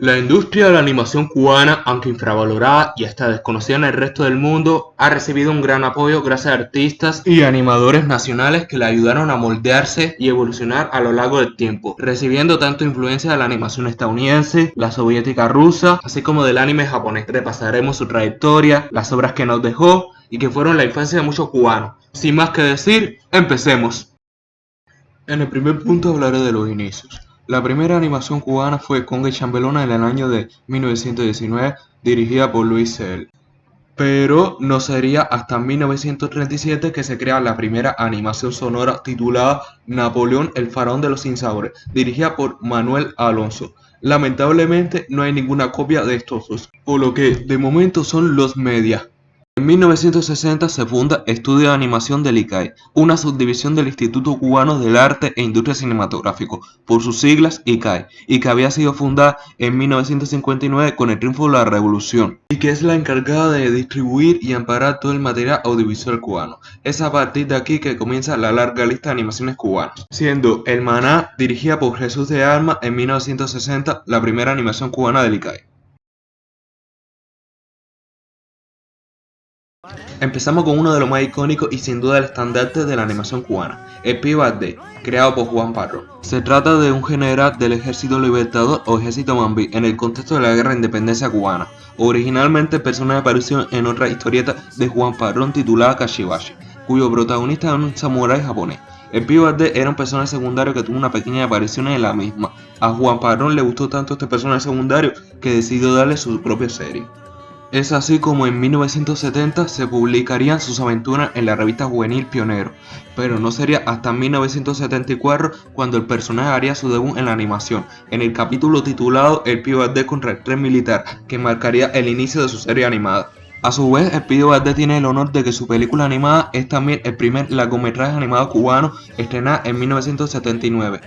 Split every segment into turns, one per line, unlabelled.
La industria de la animación cubana, aunque infravalorada y hasta desconocida en el resto del mundo, ha recibido un gran apoyo gracias a artistas y animadores nacionales que le ayudaron a moldearse y evolucionar a lo largo del tiempo, recibiendo tanto influencia de la animación estadounidense, la soviética rusa, así como del anime japonés. Repasaremos su trayectoria, las obras que nos dejó y que fueron la infancia de muchos cubanos. Sin más que decir, empecemos. En el primer punto hablaré de los inicios. La primera animación cubana fue Conga y Chambelona en el año de 1919, dirigida por Luis Cel. Pero no sería hasta 1937 que se crea la primera animación sonora titulada Napoleón el faraón de los sinsabores, dirigida por Manuel Alonso. Lamentablemente no hay ninguna copia de estos dos, por lo que de momento son los media. En 1960 se funda Estudio de Animación del ICAI, una subdivisión del Instituto Cubano del Arte e Industria Cinematográfico, por sus siglas ICAI, y que había sido fundada en 1959 con el triunfo de la Revolución, y que es la encargada de distribuir y amparar todo el material audiovisual cubano. Es a partir de aquí que comienza la larga lista de animaciones cubanas, siendo El Maná, dirigida por Jesús de Alma en 1960, la primera animación cubana del ICAI. Empezamos con uno de los más icónicos y sin duda el estandarte de la animación cubana, el Pío Ardés, creado por Juan Parrón. Se trata de un general del Ejército Libertador o Ejército Mambí en el contexto de la Guerra de Independencia cubana. Originalmente el personaje apareció en otra historieta de Juan Parrón titulada Kashibashi, cuyo protagonista era un samurái japonés. El Pío Ardés era un personaje secundario que tuvo una pequeña aparición en la misma. A Juan Parrón le gustó tanto este personaje secundario que decidió darle su propia serie. Es así como en 1970 se publicarían sus aventuras en la revista juvenil Pionero, pero no sería hasta 1974 cuando el personaje haría su debut en la animación, en el capítulo titulado El Pío Ardés contra el tren militar, que marcaría el inicio de su serie animada. A su vez, el Pío Ardés tiene el honor de que su película animada es también el primer largometraje animado cubano estrenado en 1979.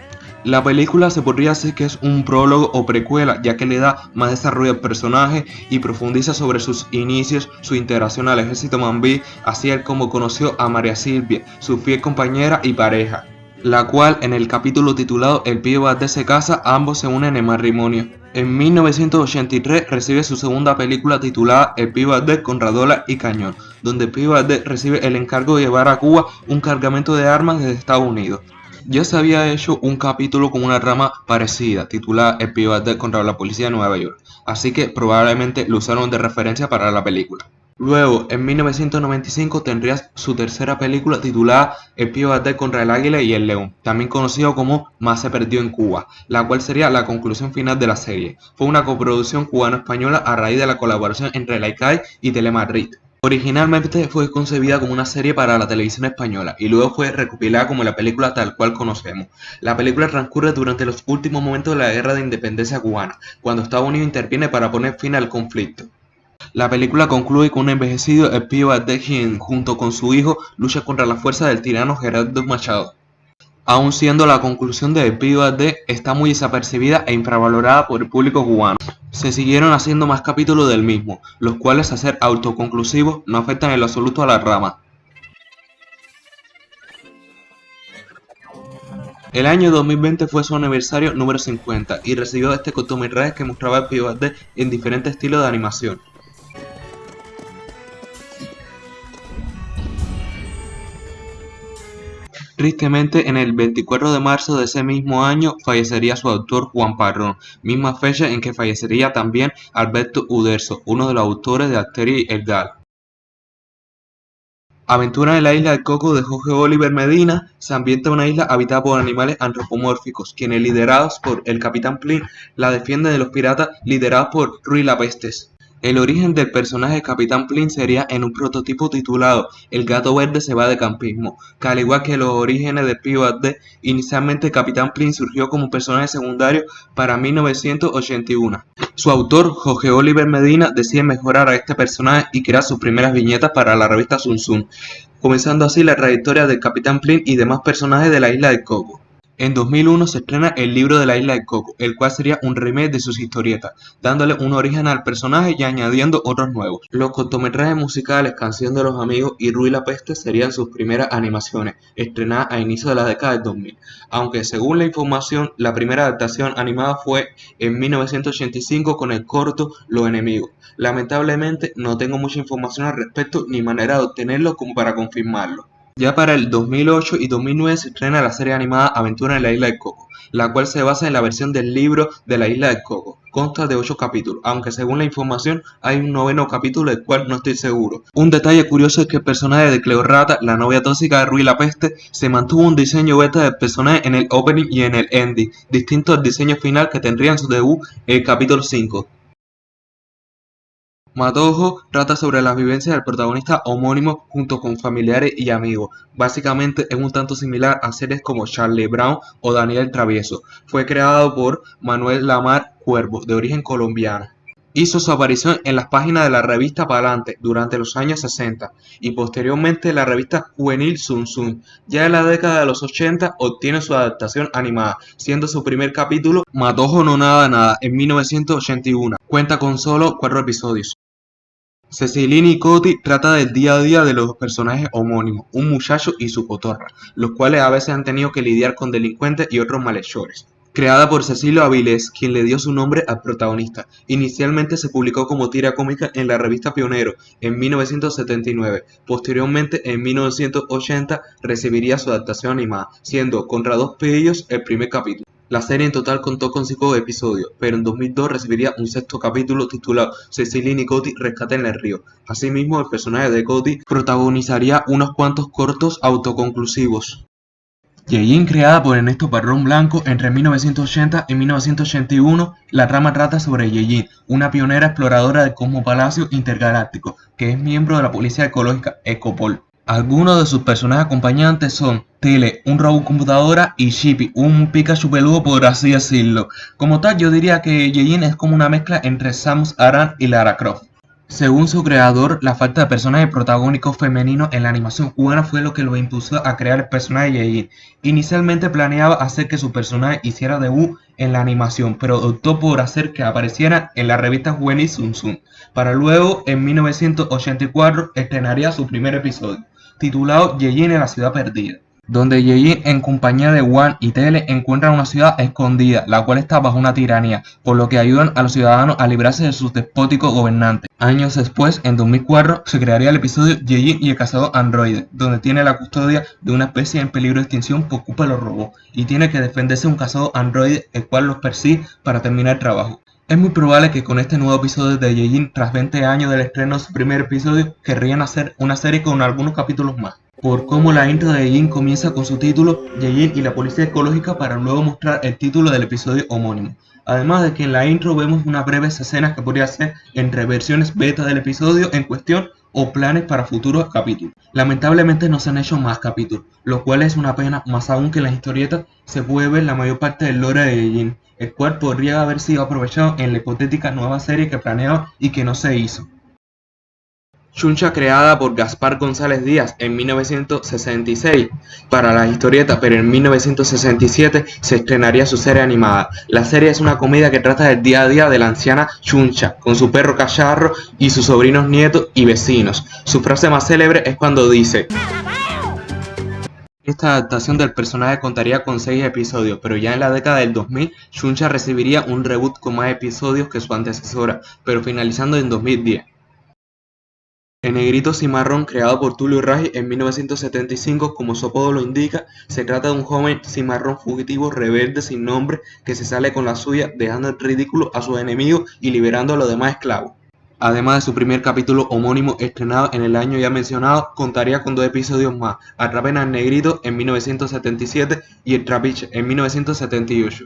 La película se podría decir que es un prólogo o precuela, ya que le da más desarrollo al personaje y profundiza sobre sus inicios, su integración al ejército mambí, así como conoció a María Silvia, su fiel compañera y pareja, la cual en el capítulo titulado El Pío Ardés se casa, ambos se unen en matrimonio. En 1983 recibe su segunda película titulada El Pío Ardés con Radola y Cañón, donde el Pío Ardés recibe el encargo de llevar a Cuba un cargamento de armas desde Estados Unidos. Ya se había hecho un capítulo con una rama parecida, titulada El Pío Ardés contra la policía de Nueva York, así que probablemente lo usaron de referencia para la película. Luego, en 1995 tendría su tercera película titulada El Pío Ardés contra el águila y el león, también conocido como Más se perdió en Cuba, la cual sería la conclusión final de la serie. Fue una coproducción cubano-española a raíz de la colaboración entre la ICAI y Telemadrid. Originalmente fue concebida como una serie para la televisión española y luego fue recopilada como la película tal cual conocemos. La película transcurre durante los últimos momentos de la Guerra de Independencia cubana, cuando Estados Unidos interviene para poner fin al conflicto. La película concluye con un envejecido El Pío Ardés quien, junto con su hijo, lucha contra la fuerza del tirano Gerardo Machado. Aun siendo la conclusión de El Pío Ardés, está muy desapercibida e infravalorada por el público cubano. Se siguieron haciendo más capítulos del mismo, los cuales, a ser autoconclusivos, no afectan en lo absoluto a la rama. El año 2020 fue su aniversario número 50 y recibió este cortometraje que mostraba el Pío Ardés en diferentes estilos de animación. Tristemente, en el 24 de marzo de ese mismo año fallecería su autor Juan Parrón, misma fecha en que fallecería también Alberto Uderzo, uno de los autores de Asterix y el Gal. Aventura en la isla del Coco de Jorge Oliver Medina se ambienta en una isla habitada por animales antropomórficos, quienes liderados por el Capitán Flint la defienden de los piratas liderados por Ruy Lapestes. El origen del personaje Capitán Flint sería en un prototipo titulado El gato verde se va de campismo, que al igual que los orígenes de Pío Ardés, inicialmente Capitán Flint surgió como personaje secundario para 1981. Su autor, Jorge Oliver Medina, decide mejorar a este personaje y crear sus primeras viñetas para la revista Zum Zum, comenzando así la trayectoria del Capitán Flint y demás personajes de la isla del Coco. En 2001 se estrena El libro de la isla de Coco, el cual sería un remake de sus historietas, dándole un origen al personaje y añadiendo otros nuevos. Los cortometrajes musicales Canción de los Amigos y Ruy la Peste serían sus primeras animaciones, estrenadas a inicios de la década del 2000, aunque según la información, la primera adaptación animada fue en 1985 con el corto Los Enemigos. Lamentablemente no tengo mucha información al respecto ni manera de obtenerlo como para confirmarlo. Ya para el 2008 y 2009 se estrena la serie animada Aventura en la Isla de Coco, la cual se basa en la versión del libro de la Isla de Coco. Consta de 8 capítulos, aunque según la información hay un noveno capítulo del cual no estoy seguro. Un detalle curioso es que el personaje de Cleo Rata, la novia tóxica de Ruy la Peste, se mantuvo un diseño beta del personaje en el opening y en el ending, distinto al diseño final que tendría en su debut en el capítulo 5. Matojo trata sobre las vivencias del protagonista homónimo junto con familiares y amigos. Básicamente es un tanto similar a series como Charlie Brown o Daniel el Travieso. Fue creado por Manuel Lamar Cuervo, de origen colombiano. Hizo su aparición en las páginas de la revista Palante durante los años 60 y posteriormente en la revista juvenil Zum Zum. Ya en la década de los 80 obtiene su adaptación animada, siendo su primer capítulo Matojo no nada nada en 1981. Cuenta con solo 4 episodios. Cecilini Cotti trata del día a día de los personajes homónimos, un muchacho y su cotorra, los cuales a veces han tenido que lidiar con delincuentes y otros malhechores. Creada por Cecilio Avilés, quien le dio su nombre al protagonista. Inicialmente se publicó como tira cómica en la revista Pionero en 1979. Posteriormente, en 1980, recibiría su adaptación animada, siendo Contra dos pillos el primer capítulo. La serie en total contó con 5 episodios, pero en 2002 recibiría un sexto capítulo titulado Cecilini Cotti Rescate en el río. Asimismo, el personaje de Cotti protagonizaría unos cuantos cortos autoconclusivos. Yeyin, creada por Ernesto Parrón Blanco entre 1980 y 1981, la trama trata sobre Yeyin, una pionera exploradora del Cosmo Palacio Intergaláctico, que es miembro de la Policía Ecológica Ecopol. Algunos de sus personajes acompañantes son Tele, un robot computadora, y Chippy, un Pikachu peludo por así decirlo. Como tal, yo diría que Yeyin es como una mezcla entre Samus Aran y Lara Croft. Según su creador, la falta de personajes protagónicos femeninos en la animación cubana fue lo que lo impulsó a crear el personaje de Yeyin. Inicialmente planeaba hacer que su personaje hiciera debut en la animación, pero optó por hacer que apareciera en la revista juvenil Zum Zum, para luego, en 1984, estrenaría su primer episodio, titulado Yeyin en la ciudad perdida, donde Yeyin en compañía de Wan y Tele encuentran una ciudad escondida, la cual está bajo una tiranía, por lo que ayudan a los ciudadanos a librarse de sus despóticos gobernantes. Años después, en 2004, se crearía el episodio Yeyin y el cazador androide, donde tiene la custodia de una especie en peligro de extinción por culpa de los robots, y tiene que defenderse de un cazador androide el cual los persigue para terminar el trabajo. Es muy probable que con este nuevo episodio de Yeyin, tras 20 años del estreno de su primer episodio, querrían hacer una serie con algunos capítulos más, por cómo la intro de Yeyin comienza con su título Yeyin y la Policía Ecológica para luego mostrar el título del episodio homónimo. Además de que en la intro vemos unas breves escenas que podría ser entre versiones beta del episodio en cuestión o planes para futuros capítulos. Lamentablemente no se han hecho más capítulos, lo cual es una pena, más aún que en las historietas se puede ver la mayor parte del lore de Yeyin, el cual podría haber sido aprovechado en la hipotética nueva serie que planeaba y que no se hizo. Chuncha, creada por Gaspar González Díaz en 1966 para la historieta, pero en 1967 se estrenaría su serie animada. La serie es una comedia que trata del día a día de la anciana Chuncha, con su perro cacharro y sus sobrinos nietos y vecinos. Su frase más célebre es cuando dice: esta adaptación del personaje contaría con 6 episodios, pero ya en la década del 2000, Chuncha recibiría un reboot con más episodios que su antecesora, pero finalizando en 2010. El Negrito Cimarrón, creado por Tulio Raggi en 1975, como su apodo lo indica, se trata de un joven cimarrón fugitivo rebelde sin nombre que se sale con la suya, dejando en ridículo a sus enemigos y liberando a los demás esclavos. Además de su primer capítulo homónimo estrenado en el año ya mencionado, contaría con 2 episodios más: Atrapen al Negrito en 1977 y El Trapiche en 1978.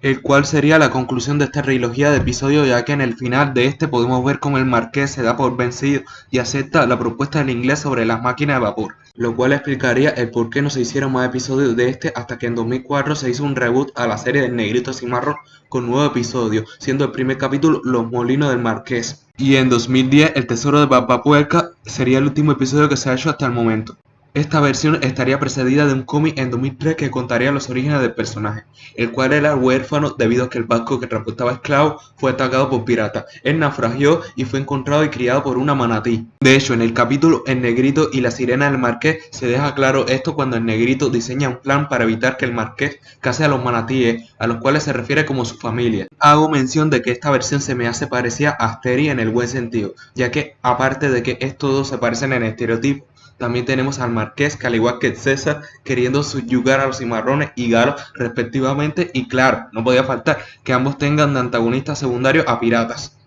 El cual sería la conclusión de esta trilogía de episodios, ya que en el final de este podemos ver cómo el marqués se da por vencido y acepta la propuesta del inglés sobre las máquinas de vapor, lo cual explicaría el por qué no se hicieron más episodios de este hasta que en 2004 se hizo un reboot a la serie del Negrito Cimarrón con 9 episodios, siendo el primer capítulo Los Molinos del Marqués, y en 2010 El Tesoro de Papapuerca sería el último episodio que se ha hecho hasta el momento. Esta versión estaría precedida de un cómic en 2003 que contaría los orígenes del personaje, el cual era huérfano debido a que el barco que transportaba esclavos fue atacado por piratas. Él naufragió y fue encontrado y criado por una manatí. De hecho, en el capítulo El Negrito y la Sirena del Marqués se deja claro esto cuando el Negrito diseña un plan para evitar que el Marqués case a los manatíes, a los cuales se refiere como su familia. Hago mención de que esta versión se me hace parecida a Asterix en el buen sentido, ya que aparte de que estos dos se parecen en estereotipo, también tenemos al Marqués, que al igual que César, queriendo subyugar a los cimarrones y galos respectivamente, y claro, no podía faltar que ambos tengan de antagonistas secundarios a piratas.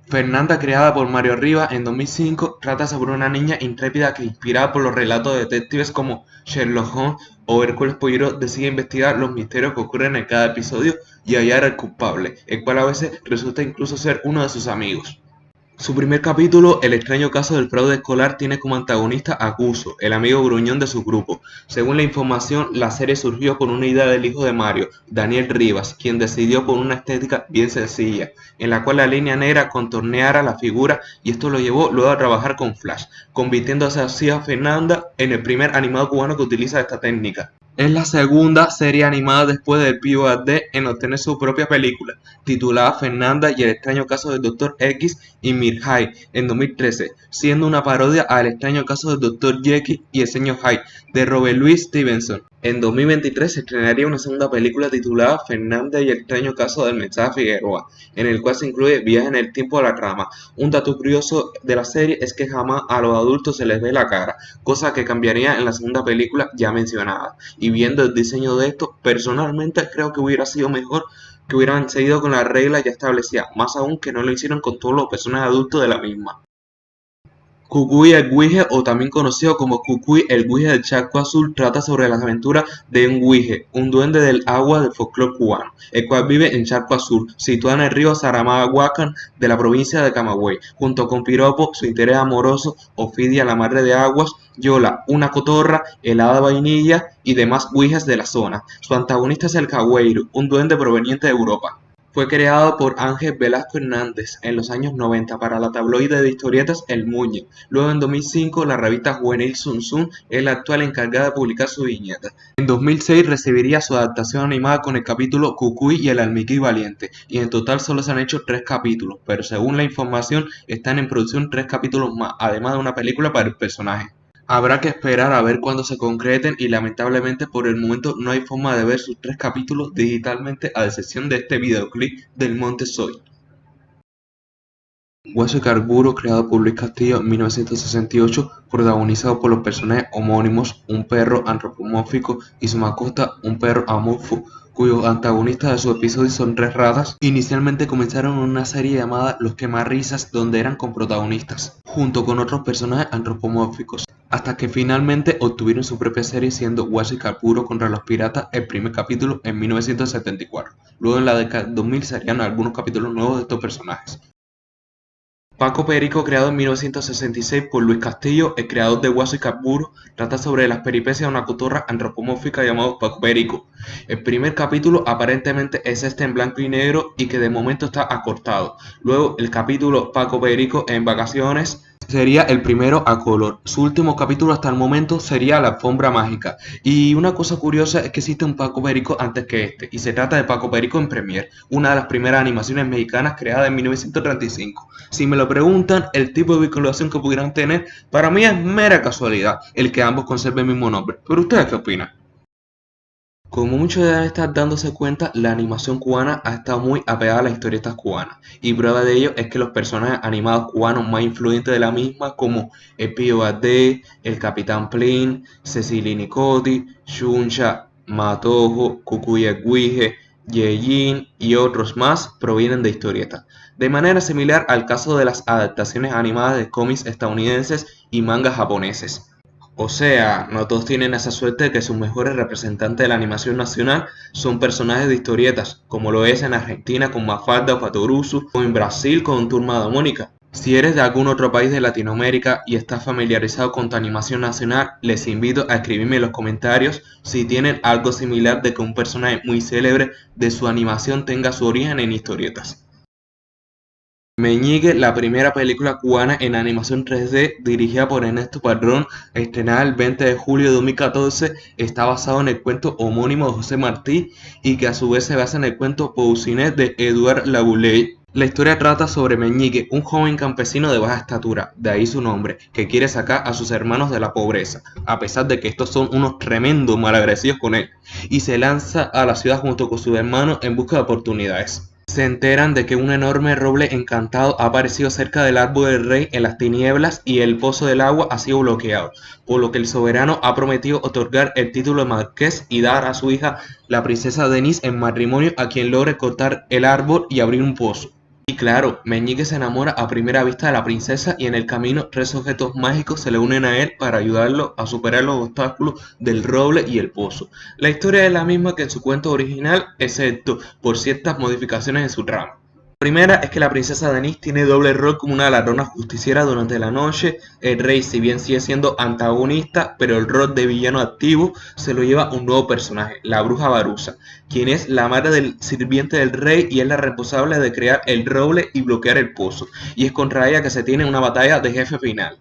Fernanda, creada por Mario Rivas en 2005, trata sobre una niña intrépida que, inspirada por los relatos de detectives como Sherlock Holmes o Hércules Poirot, decide investigar los misterios que ocurren en cada episodio y hallar al culpable, el cual a veces resulta incluso ser uno de sus amigos. Su primer capítulo, El extraño caso del fraude escolar, tiene como antagonista a Cuso, el amigo gruñón de su grupo. Según la información, la serie surgió por una idea del hijo de Mario, Daniel Rivas, quien decidió por una estética bien sencilla, en la cual la línea negra contorneara la figura, y esto lo llevó luego a trabajar con Flash, convirtiéndose así a Fernanda en el primer animado cubano que utiliza esta técnica. Es la segunda serie animada después de POD en obtener su propia película, titulada Fernanda y el extraño caso del Dr. X y Mir-Hyde en 2013, siendo una parodia al extraño caso del Dr. Jekyll y el señor Hyde de Robert Louis Stevenson. En 2023 se estrenaría una segunda película titulada Fernanda y el extraño caso del mensaje Figueroa, en el cual se incluye viaje en el tiempo a la trama. Un dato curioso de la serie es que jamás a los adultos se les ve la cara, cosa que cambiaría en la segunda película ya mencionada. Y viendo el diseño de esto, personalmente creo que hubiera sido mejor que hubieran seguido con la regla ya establecida, más aún que no lo hicieron con todos los personajes adultos de la misma. Cucuy el Guije, o también conocido como Cucuy el Guije del Charco Azul, trata sobre las aventuras de un guije, un duende del agua del folclore cubano, el cual vive en Charco Azul, situado en el río Saramaguacan de la provincia de Camagüey, junto con Piropo, su interés amoroso, Ofidia, la madre de aguas, Yola, una cotorra, helada vainilla y demás guijes de la zona. Su antagonista es el Cagüeiro, un duende proveniente de Europa. Fue creado por Ángel Velasco Hernández en los años 90 para la tabloide de historietas El Muñe. Luego en 2005 la revista juvenil Sun Sun es la actual encargada de publicar su viñeta. En 2006 recibiría su adaptación animada con el capítulo Cucuy y el almiquí valiente, y en total solo se han hecho 3 capítulos, pero según la información están en producción 3 capítulos más, además de una película para el personaje. Habrá que esperar a ver cuándo se concreten y lamentablemente por el momento no hay forma de ver sus 3 capítulos digitalmente a excepción de este videoclip del Monte Soy. Hueso y Carburo, creado por Luis Castillo en 1968, protagonizado por los personajes homónimos, un perro antropomórfico y su mascota, un perro amorfo, cuyos antagonistas de sus episodios son 3 ratas. Inicialmente comenzaron en una serie llamada Los Quemarrisas, donde eran coprotagonistas, junto con otros personajes antropomórficos, hasta que finalmente obtuvieron su propia serie siendo Hueso y Carburo contra los piratas, el primer capítulo en 1974. Luego en la década 2000 serían algunos capítulos nuevos de estos personajes. Paco Perico, creado en 1966 por Luis Castillo, el creador de Hueso y Carburo, trata sobre las peripecias de una cotorra antropomórfica llamada Paco Perico. El primer capítulo aparentemente es este en blanco y negro y que de momento está acortado. Luego el capítulo Paco Perico en vacaciones sería el primero a color. Su último capítulo hasta el momento sería La Alfombra Mágica. Y una cosa curiosa es que existe un Paco Perico antes que este, y se trata de Paco Perico en Premiere, una de las primeras animaciones mexicanas creada en 1935. Si me lo preguntan, el tipo de vinculación que pudieran tener, para mí es mera casualidad el que ambos conserven el mismo nombre. ¿Pero ustedes qué opinan? Como muchos deben estar dándose cuenta, la animación cubana ha estado muy apegada a las historietas cubanas, y prueba de ello es que los personajes animados cubanos más influyentes de la misma, como el Pío Badé, el Capitán Plin, Cecilia Nicotti, Xuncha, Matojo, Cucuy el Guije, Yejin y otros más, provienen de historietas. De manera similar al caso de las adaptaciones animadas de cómics estadounidenses y mangas japoneses. O sea, no todos tienen esa suerte de que sus mejores representantes de la animación nacional son personajes de historietas, como lo es en Argentina con Mafalda o Fatoruso, o en Brasil con Turma de Mónica. Si eres de algún otro país de Latinoamérica y estás familiarizado con tu animación nacional, les invito a escribirme en los comentarios si tienen algo similar de que un personaje muy célebre de su animación tenga su origen en historietas. Meñique, la primera película cubana en animación 3D dirigida por Ernesto Padrón, estrenada el 20 de julio de 2014, está basado en el cuento homónimo de José Martí y que a su vez se basa en el cuento Poucinet de Edouard Laboulaye. La historia trata sobre Meñique, un joven campesino de baja estatura, de ahí su nombre, que quiere sacar a sus hermanos de la pobreza, a pesar de que estos son unos tremendos malagradecidos con él, y se lanza a la ciudad junto con sus hermanos en busca de oportunidades. Se enteran de que un enorme roble encantado ha aparecido cerca del árbol del rey en las tinieblas y el pozo del agua ha sido bloqueado, por lo que el soberano ha prometido otorgar el título de marqués y dar a su hija, la princesa Denise, en matrimonio a quien logre cortar el árbol y abrir un pozo. Y claro, Meñique se enamora a primera vista de la princesa y en el camino 3 objetos mágicos se le unen a él para ayudarlo a superar los obstáculos del roble y el pozo. La historia es la misma que en su cuento original, excepto por ciertas modificaciones en su trama. La primera es que la princesa Denise tiene doble rol como una ladrona justiciera durante la noche. El rey, si bien sigue siendo antagonista, pero el rol de villano activo se lo lleva un nuevo personaje, la bruja Barusa, quien es la madre del sirviente del rey y es la responsable de crear el roble y bloquear el pozo, y es contra ella que se tiene una batalla de jefe final.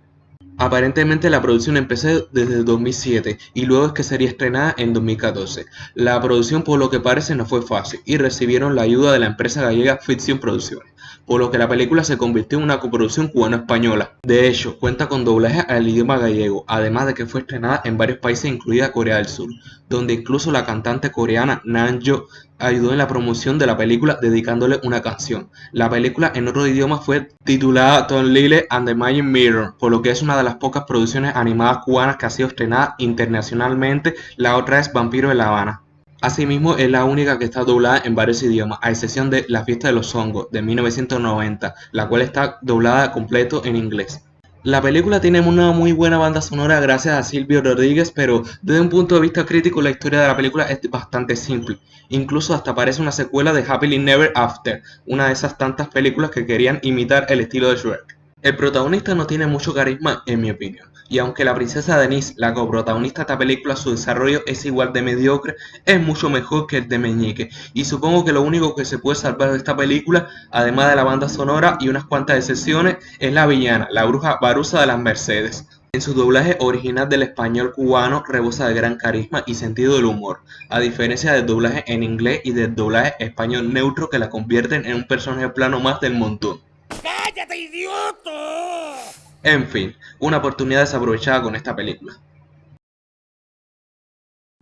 Aparentemente la producción empezó desde el 2007 y luego es que sería estrenada en 2014. La producción por lo que parece no fue fácil y recibieron la ayuda de la empresa gallega Fiction Producciones, por lo que la película se convirtió en una coproducción cubano-española. De hecho, cuenta con doblaje al idioma gallego, además de que fue estrenada en varios países incluida Corea del Sur, donde incluso la cantante coreana Namjoon ayudó en la promoción de la película dedicándole una canción. La película en otro idioma fue titulada Tom Lyle and the Magic Mirror, por lo que es una de las pocas producciones animadas cubanas que ha sido estrenada internacionalmente. La otra es Vampiro de La Habana. Asimismo, es la única que está doblada en varios idiomas, a excepción de La Fiesta de los Hongos, de 1990, la cual está doblada completo en inglés. La película tiene una muy buena banda sonora gracias a Silvio Rodríguez, pero desde un punto de vista crítico la historia de la película es bastante simple. Incluso hasta parece una secuela de Happily Never After, una de esas tantas películas que querían imitar el estilo de Shrek. El protagonista no tiene mucho carisma en mi opinión, y aunque la princesa Denise, la coprotagonista de esta película, su desarrollo es igual de mediocre, es mucho mejor que el de Meñique, y supongo que lo único que se puede salvar de esta película, además de la banda sonora y unas cuantas excepciones, es la villana, la bruja Barusa de las Mercedes. En su doblaje original del español cubano rebosa de gran carisma y sentido del humor, a diferencia del doblaje en inglés y del doblaje español neutro que la convierten en un personaje plano más del montón.
¡Cállate, idiota!
En fin, una oportunidad desaprovechada con esta película.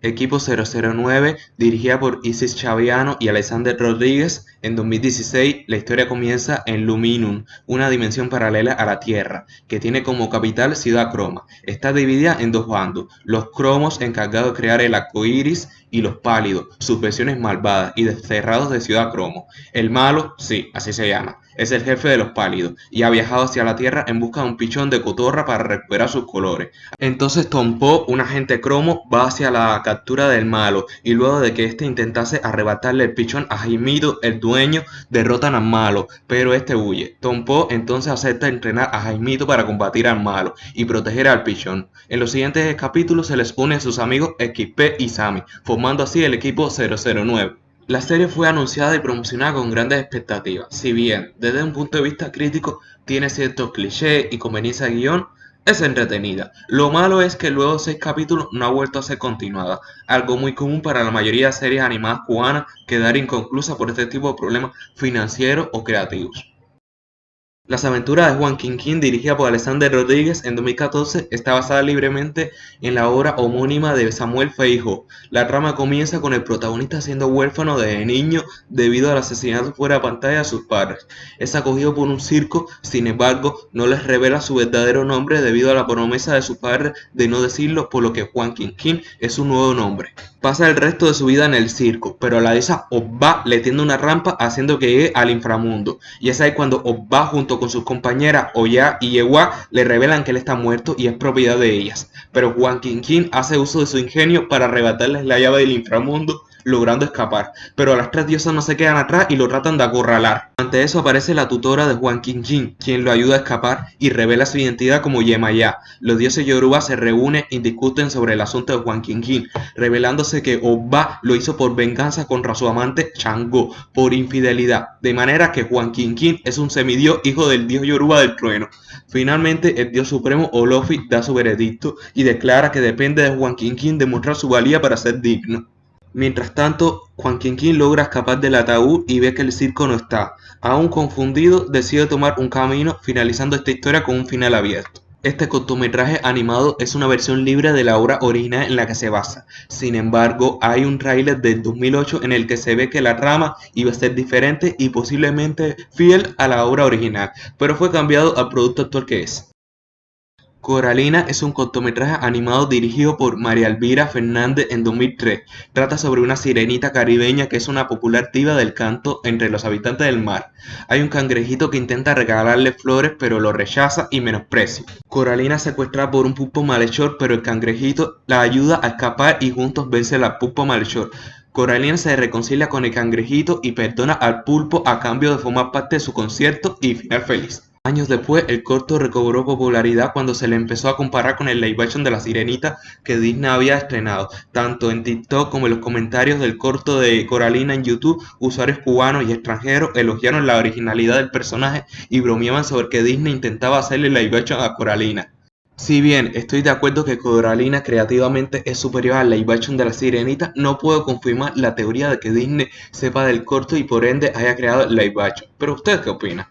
Equipo 009, dirigida por Isis Chaviano y Alexander Rodríguez, en 2016 la historia comienza en Luminum, una dimensión paralela a la Tierra, que tiene como capital Ciudad Croma. Está dividida en dos bandos, los cromos encargados de crear el arco iris y los pálidos, sus versiones malvadas y desterrados de Ciudad Cromo. El malo, sí, así se llama, es el jefe de los pálidos y ha viajado hacia la Tierra en busca de un pichón de cotorra para recuperar sus colores. Entonces Tom Poe, un agente cromo, va hacia la captura del malo y luego de que éste intentase arrebatarle el pichón a Jaimito, el dueño, derrotan al malo, pero este huye. Tom Poe entonces acepta entrenar a Jaimito para combatir al malo y proteger al pichón. En los siguientes capítulos se les une a sus amigos XP y Sammy, formando así el equipo 009. La serie fue anunciada y promocionada con grandes expectativas, si bien desde un punto de vista crítico tiene ciertos clichés y conveniencia de guión, es entretenida. Lo malo es que luego de 6 capítulos no ha vuelto a ser continuada, algo muy común para la mayoría de series animadas cubanas quedar inconclusa por este tipo de problemas financieros o creativos. Las aventuras de Juan Quinquín, dirigida por Alexander Rodríguez en 2014, está basada libremente en la obra homónima de Samuel Feijoo. La trama comienza con el protagonista siendo huérfano desde niño debido al asesinato fuera de pantalla de sus padres. Es acogido por un circo, sin embargo, no les revela su verdadero nombre debido a la promesa de su padre de no decirlo, por lo que Juan Quinquín es su nuevo nombre. Pasa el resto de su vida en el circo, pero a la diosa Obba le tiende una rampa haciendo que llegue al inframundo. Y es ahí cuando Obba junto con sus compañeras Oya y Yewa le revelan que él está muerto y es propiedad de ellas. Pero Juan Quinquín hace uso de su ingenio para arrebatarles la llave del inframundo, logrando escapar, pero las tres diosas no se quedan atrás y lo tratan de acorralar. Ante eso aparece la tutora de Hwang King-jin, quien lo ayuda a escapar y revela su identidad como Yemaya. Los dioses Yoruba se reúnen y discuten sobre el asunto de Hwang King-jin, revelándose que Oba lo hizo por venganza contra su amante Shango, por infidelidad, de manera que Hwang King-jin es un semidios hijo del dios Yoruba del trueno. Finalmente, el dios supremo Olofi da su veredicto y declara que depende de Hwang King-jin demostrar su valía para ser digno. Mientras tanto, Hwang King-jin logra escapar del ataúd y ve que el circo no está. Aún confundido, decide tomar un camino, finalizando esta historia con un final abierto. Este cortometraje animado es una versión libre de la obra original en la que se basa. Sin embargo, hay un tráiler del 2008 en el que se ve que la trama iba a ser diferente y posiblemente fiel a la obra original, pero fue cambiado al producto actual que es. Coralina es un cortometraje animado dirigido por María Elvira Fernández en 2003. Trata sobre una sirenita caribeña que es una popular diva del canto entre los habitantes del mar. Hay un cangrejito que intenta regalarle flores pero lo rechaza y menosprecia. Coralina es secuestrada por un pulpo malhechor, pero el cangrejito la ayuda a escapar y juntos vencen al pulpo malhechor. Coralina se reconcilia con el cangrejito y perdona al pulpo a cambio de formar parte de su concierto y final feliz. Años después, el corto recobró popularidad cuando se le empezó a comparar con el live action de La Sirenita que Disney había estrenado. Tanto en TikTok como en los comentarios del corto de Coralina en YouTube, usuarios cubanos y extranjeros elogiaron la originalidad del personaje y bromeaban sobre que Disney intentaba hacerle live action a Coralina. Si bien estoy de acuerdo que Coralina creativamente es superior al live action de La Sirenita, no puedo confirmar la teoría de que Disney sepa del corto y por ende haya creado el live action. ¿Pero usted qué opina?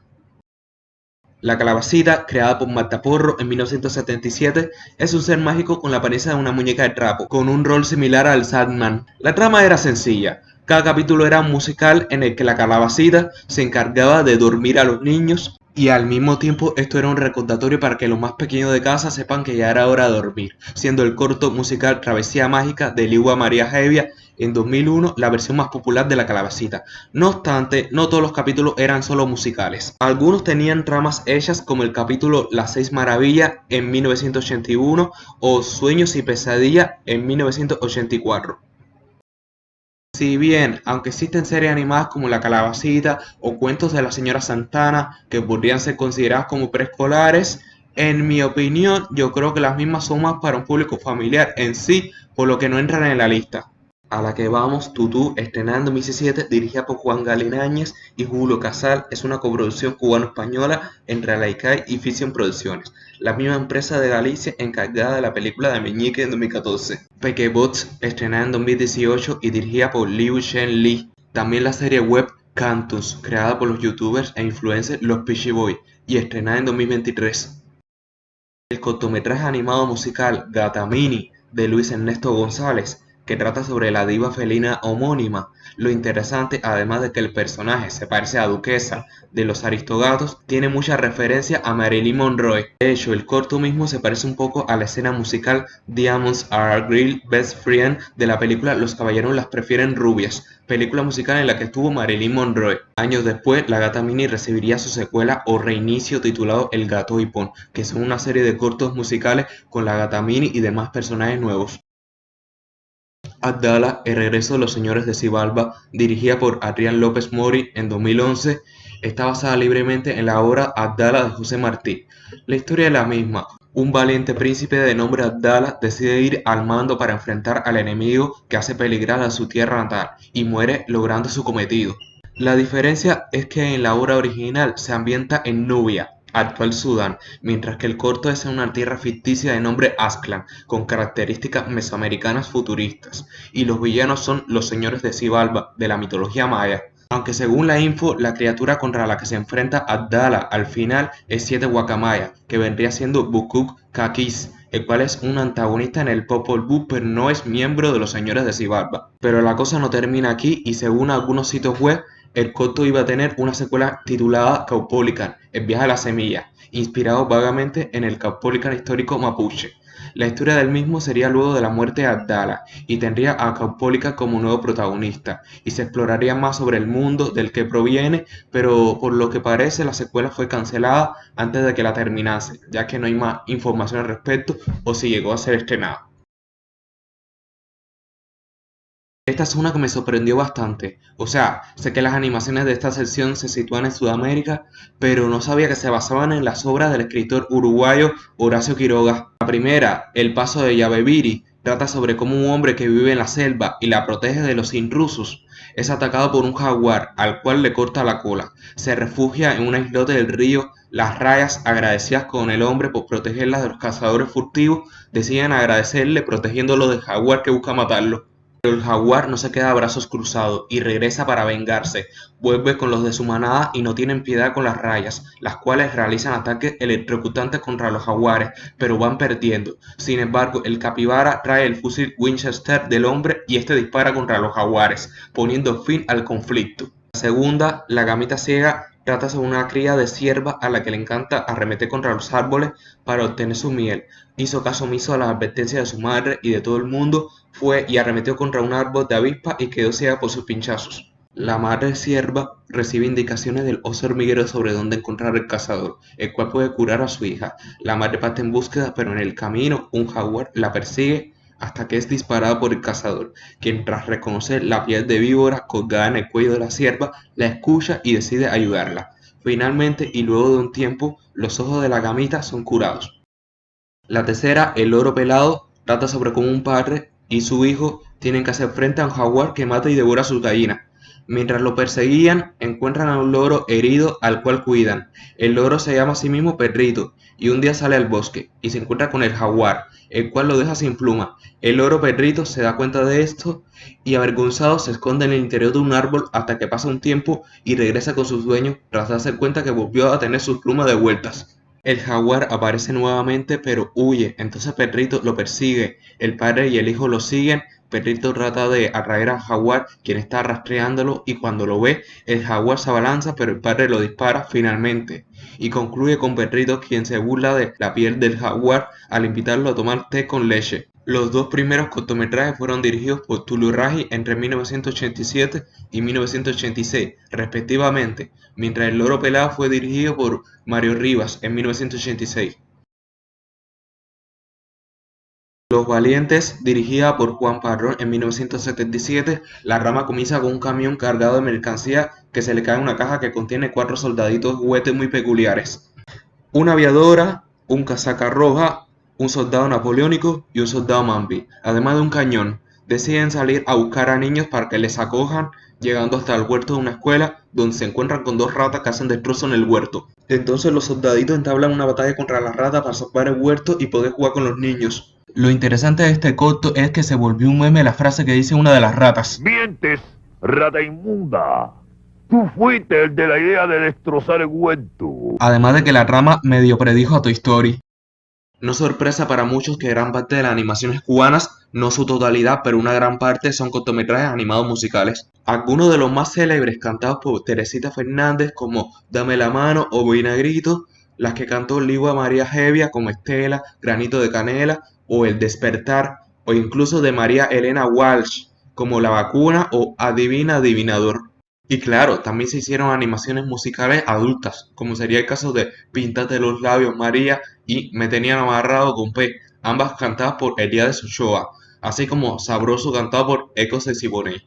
La calabacita, creada por Marta Porro en 1977, es un ser mágico con la apariencia de una muñeca de trapo, con un rol similar al Sandman. La trama era sencilla. Cada capítulo era un musical en el que la calabacita se encargaba de dormir a los niños y al mismo tiempo esto era un recordatorio para que los más pequeños de casa sepan que ya era hora de dormir, siendo el corto musical Travesía Mágica de Ligua María Hevia en 2001 la versión más popular de la calabacita. No obstante, no todos los capítulos eran solo musicales. Algunos tenían tramas hechas como el capítulo Las Seis Maravillas en 1981 o Sueños y Pesadillas en 1984. Si bien, aunque existen series animadas como La Calabacita o Cuentos de la Señora Santana que podrían ser consideradas como preescolares, en mi opinión yo creo que las mismas son más para un público familiar en sí, por lo que no entran en la lista. A la que vamos, Tutú, estrenada en 2017, dirigida por Juan Galináñez y Julio Casal, es una coproducción cubano-española entre Laicay y Fiction Producciones, la misma empresa de Galicia encargada de la película de Meñique en 2014. Pekebots, estrenada en 2018 y dirigida por Liu Shen Lee. También la serie web Cantus, creada por los youtubers e influencers Los Peachy Boys y estrenada en 2023. El cortometraje animado musical Gata Mini de Luis Ernesto González, que trata sobre la diva felina homónima. Lo interesante, además de que el personaje se parece a Duquesa de los Aristogatos, tiene mucha referencia a Marilyn Monroe. De hecho, el corto mismo se parece un poco a la escena musical Diamonds Are a Girl Best Friend de la película Los caballeros las prefieren rubias, película musical en la que estuvo Marilyn Monroe. Años después, La Gata Mini recibiría su secuela o reinicio titulado El Gato Hipón, que son una serie de cortos musicales con La Gata Mini y demás personajes nuevos. Abdala, El regreso de los señores de Xibalba, dirigida por Adrián López Mori en 2011, está basada libremente en la obra Abdala de José Martí. La historia es la misma. Un valiente príncipe de nombre Abdala decide ir al mando para enfrentar al enemigo que hace peligrar a su tierra natal y muere logrando su cometido. La diferencia es que en la obra original se ambienta en Nubia, actual Sudán, mientras que el corto es en una tierra ficticia de nombre Aztlan, con características mesoamericanas futuristas, y los villanos son los señores de Xibalba, de la mitología maya. Aunque según la info, la criatura contra la que se enfrenta Abdala al final es Siete Guacamaya, que vendría siendo Bukuk Kakis, el cual es un antagonista en el Popol Vuh, pero no es miembro de los señores de Xibalba. Pero la cosa no termina aquí y según algunos sitios web, el corto iba a tener una secuela titulada Caupolicán, el viaje a la semilla, inspirado vagamente en el Caupolicán histórico mapuche. La historia del mismo sería luego de la muerte de Abdala y tendría a Caupolicán como nuevo protagonista, y se exploraría más sobre el mundo del que proviene, pero por lo que parece la secuela fue cancelada antes de que la terminase, ya que no hay más información al respecto o si llegó a ser estrenada. Esta es una que me sorprendió bastante. O sea, sé que las animaciones de esta sección se sitúan en Sudamérica, pero no sabía que se basaban en las obras del escritor uruguayo Horacio Quiroga. La primera, El paso de Yabebiri, trata sobre cómo un hombre que vive en la selva y la protege de los intrusos es atacado por un jaguar al cual le corta la cola. Se refugia en un islote del río. Las rayas, agradecidas con el hombre por protegerlas de los cazadores furtivos, deciden agradecerle protegiéndolo del jaguar que busca matarlo. Pero el jaguar no se queda a brazos cruzados y regresa para vengarse. Vuelve con los de su manada y no tienen piedad con las rayas, las cuales realizan ataques electrocutantes contra los jaguares, pero van perdiendo. Sin embargo, el capibara trae el fusil Winchester del hombre y este dispara contra los jaguares, poniendo fin al conflicto. La segunda, La gamita ciega, trata sobre una cría de cierva a la que le encanta arremeter contra los árboles para obtener su miel. Hizo caso omiso a las advertencias de su madre y de todo el mundo, fue y arremetió contra un árbol de avispa y quedó ciega por sus pinchazos. La madre cierva recibe indicaciones del oso hormiguero sobre dónde encontrar el cazador, el cual puede curar a su hija. La madre parte en búsqueda, pero en el camino un jaguar la persigue hasta que es disparada por el cazador, quien tras reconocer la piel de víbora colgada en el cuello de la cierva, la escucha y decide ayudarla. Finalmente, y luego de un tiempo, los ojos de la gamita son curados. La tercera, El loro pelado, trata sobre cómo un padre y su hijo tienen que hacer frente a un jaguar que mata y devora a sus gallinas. Mientras lo perseguían, encuentran a un loro herido al cual cuidan. El loro se llama a sí mismo Perrito y un día sale al bosque y se encuentra con el jaguar, el cual lo deja sin pluma. El loro Perrito se da cuenta de esto y avergonzado se esconde en el interior de un árbol hasta que pasa un tiempo y regresa con sus dueños tras darse cuenta que volvió a tener sus plumas devueltas. El jaguar aparece nuevamente pero huye, entonces Perrito lo persigue, el padre y el hijo lo siguen, Perrito trata de atraer al jaguar, quien está rastreándolo y cuando lo ve, el jaguar se abalanza pero el padre lo dispara finalmente. Y concluye con Perrito, quien se burla de la piel del jaguar al invitarlo a tomar té con leche. Los dos primeros cortometrajes fueron dirigidos por Tulio Raggi entre 1987 y 1986, respectivamente, mientras El loro pelado fue dirigido por Mario Rivas en 1986. Los Valientes, dirigida por Juan Parrón en 1977, la rama comienza con un camión cargado de mercancía que se le cae en una caja que contiene 4 soldaditos juguetes muy peculiares. Una aviadora, un casaca roja, un soldado napoleónico y un soldado Mambi, además de un cañón. Deciden salir a buscar a niños para que les acojan, llegando hasta el huerto de una escuela, donde se encuentran con 2 ratas que hacen destrozos en el huerto. Entonces los soldaditos entablan una batalla contra las ratas para salvar el huerto y poder jugar con los niños. Lo interesante de este corto es que se volvió un meme la frase que dice una de las ratas.
¡Mientes, rata inmunda! Tú fuiste el de la idea de destrozar el huerto.
Además de que la trama medio predijo a Toy Story. No sorpresa para muchos que gran parte de las animaciones cubanas, no su totalidad, pero una gran parte son cortometrajes animados musicales. Algunos de los más célebres cantados por Teresita Fernández como Dame la mano o Vinagrito, las que cantó Ligua María Hevia como Estela, Granito de Canela o El Despertar, o incluso de María Elena Walsh como La Vacuna o Adivina Adivinador. Y claro, también se hicieron animaciones musicales adultas, como sería el caso de Píntate los labios María y Me tenían amarrado con P, ambas cantadas por Elías de Ochoa, así como Sabroso cantado por Ecos de Siboney.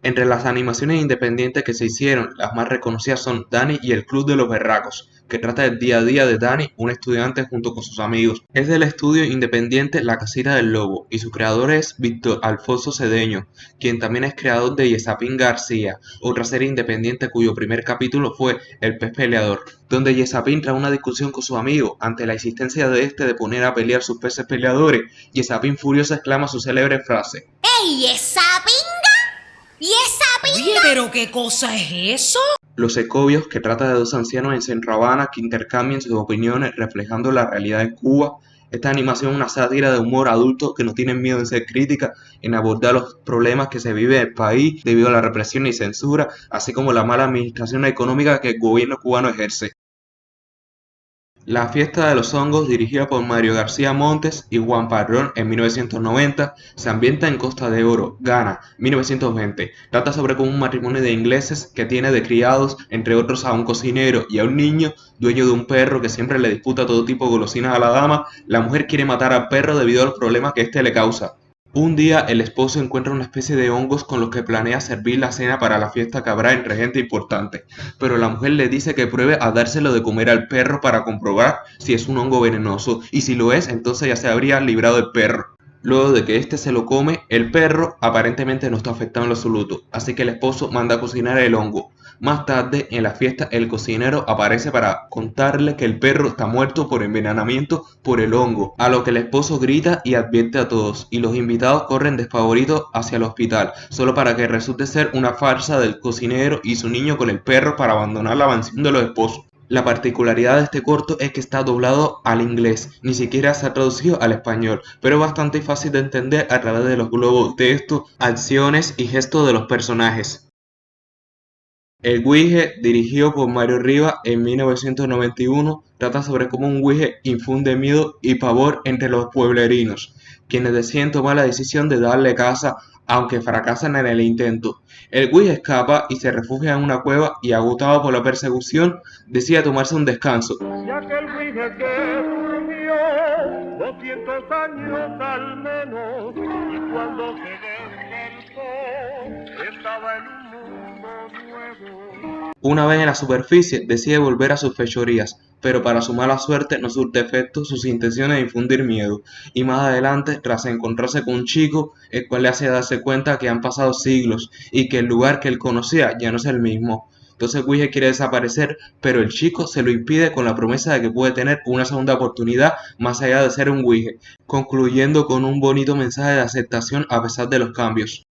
Entre las animaciones independientes que se hicieron, las más reconocidas son Dani y el Club de los Berracos, que trata del día a día de Dani, un estudiante junto con sus amigos. Es del estudio independiente La Casita del Lobo y su creador es Víctor Alfonso Cedeño, quien también es creador de Yesapín García, otra serie independiente cuyo primer capítulo fue El Pez Peleador, donde Yesapín trae una discusión con su amigo ante la insistencia de este de poner a pelear sus peces peleadores. Yesapín furioso exclama su célebre frase:
¡Ey, esa pinga! ¿Y esa pinga?
Oye, pero ¿qué cosa es eso?
Los Secovios, que trata de 2 ancianos en Centro Habana que intercambian sus opiniones reflejando la realidad de Cuba. Esta animación es una sátira de humor adulto que no tiene miedo en ser crítica, en abordar los problemas que se vive en el país debido a la represión y censura, así como la mala administración económica que el gobierno cubano ejerce. La fiesta de los hongos, dirigida por Mario García Montes y Juan Parrón en 1990, se ambienta en Costa de Oro, Ghana, 1920. Trata sobre cómo un matrimonio de ingleses que tiene de criados, entre otros a un cocinero y a un niño, dueño de un perro que siempre le disputa todo tipo de golosinas a la dama. La mujer quiere matar al perro debido a los problemas que éste le causa. Un día el esposo encuentra una especie de hongos con los que planea servir la cena para la fiesta que habrá entre gente importante, pero la mujer le dice que pruebe a dárselo de comer al perro para comprobar si es un hongo venenoso, y si lo es, entonces ya se habría librado del perro. Luego de que éste se lo come, el perro aparentemente no está afectado en lo absoluto, así que el esposo manda a cocinar el hongo. Más tarde, en la fiesta, el cocinero aparece para contarle que el perro está muerto por envenenamiento por el hongo, a lo que el esposo grita y advierte a todos, y los invitados corren despavoridos hacia el hospital, solo para que resulte ser una farsa del cocinero y su niño con el perro para abandonar la mansión de los esposos. La particularidad de este corto es que está doblado al inglés, ni siquiera se ha traducido al español, pero es bastante fácil de entender a través de los globos textos, acciones y gestos de los personajes. El Guije, dirigido por Mario Rivas en 1991, trata sobre cómo un Guije infunde miedo y pavor entre los pueblerinos, quienes deciden tomar la decisión de darle caza, aunque fracasan en el intento. El Guije escapa y se refugia en una cueva y, agotado por la persecución, decide tomarse un descanso.
Y aquel Guije que durmió 200 años al menos, y cuando se despertó estaba en un mundo nuevo.
Una vez en la superficie, decide volver a sus fechorías, pero para su mala suerte no surte efecto sus intenciones de infundir miedo, y más adelante, tras encontrarse con un chico, el cual le hace darse cuenta que han pasado siglos y que el lugar que él conocía ya no es el mismo. Entonces Guije quiere desaparecer, pero el chico se lo impide con la promesa de que puede tener una segunda oportunidad más allá de ser un Guije, concluyendo con un bonito mensaje de aceptación a pesar de los cambios.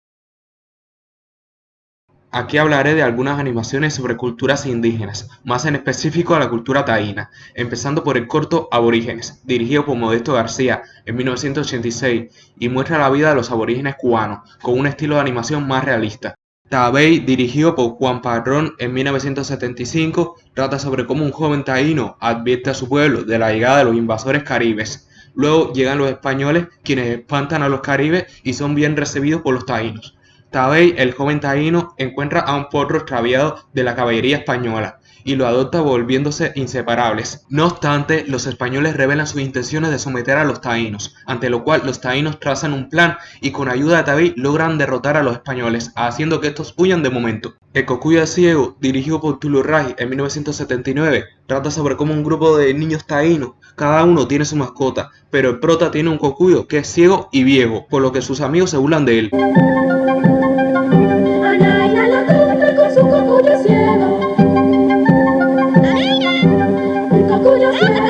Aquí hablaré de algunas animaciones sobre culturas indígenas, más en específico a la cultura taína, empezando por el corto Aborígenes, dirigido por Modesto García en 1986, y muestra la vida de los aborígenes cubanos, con un estilo de animación más realista. Tabey, dirigido por Juan Padrón en 1975, trata sobre cómo un joven taíno advierte a su pueblo de la llegada de los invasores caribes. Luego llegan los españoles, quienes espantan a los caribes y son bien recibidos por los taínos. Tabey, el joven taíno, encuentra a un potro extraviado de la caballería española y lo adopta volviéndose inseparables. No obstante, los españoles revelan sus intenciones de someter a los taínos, ante lo cual los taínos trazan un plan y con ayuda de Tabey logran derrotar a los españoles, haciendo que estos huyan de momento. El Cocuyo Ciego, dirigido por Tulio Ray en 1979, trata sobre cómo un grupo de niños taínos, cada uno tiene su mascota, pero el prota tiene un cocuyo que es ciego y viejo, por lo que sus amigos se burlan de él.
Anaina la tuta con su cocuyo ciego. El cocuyo ciego.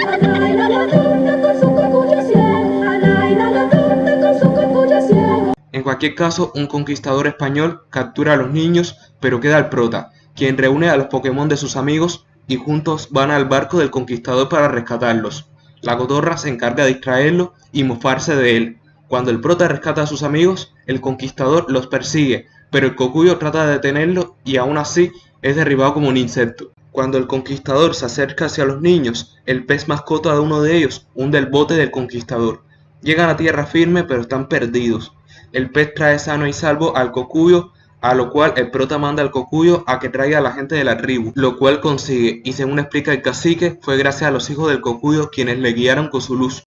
Anaina la tuta con su cocuyo ciego. Anaina la tuta con su cocuyo ciego.
En cualquier caso, un conquistador español captura a los niños, pero queda el prota, quien reúne a los Pokémon de sus amigos y juntos van al barco del conquistador para rescatarlos. La cotorra se encarga de distraerlo y mofarse de él. Cuando el prota rescata a sus amigos, el conquistador los persigue, pero el cocuyo trata de detenerlo y aún así es derribado como un insecto. Cuando el conquistador se acerca hacia los niños, el pez mascota de uno de ellos hunde el bote del conquistador. Llegan a tierra firme pero están perdidos. El pez trae sano y salvo al cocuyo, a lo cual el prota manda al cocuyo a que traiga a la gente de la tribu, lo cual consigue, y según explica el cacique, fue gracias a los hijos del cocuyo quienes le guiaron con su luz.